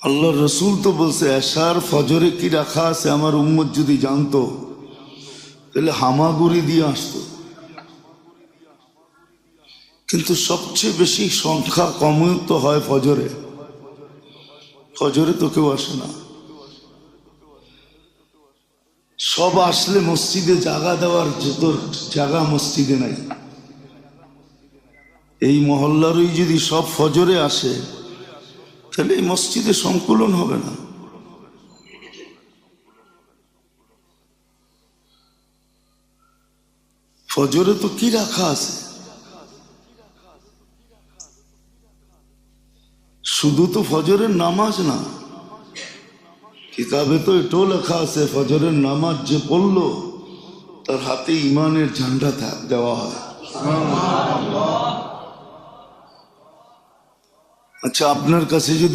আল্লাহ রসুল তো বলছে এশার ফজরে কি রাখা আছে আমার উম্মত যদি জানতো তাহলে হামাগুড়ি দিয়ে আসতো। কিন্তু সবচেয়ে বেশি সংখ্যা কম তো হয় ফজরে। ফজরে তো কেউ আসে না। সব আসলে মসজিদে জায়গা দেওয়ার তোর জায়গা মসজিদে নাই। এই মহল্লারই যদি সব ফজরে আসে তাহলে এই মসজিদে সংকুলন হবে না। ফজরে তো কি রাখা আছে? শুধু তো ফজরের নামাজ না, কিতাবে তো এটাও লেখা আছে ফজরের নামাজ যে পড়লো তার হাতে ইমানের ঝান্ডা দেওয়া হয়। আচ্ছা, আপনার কাছে যদি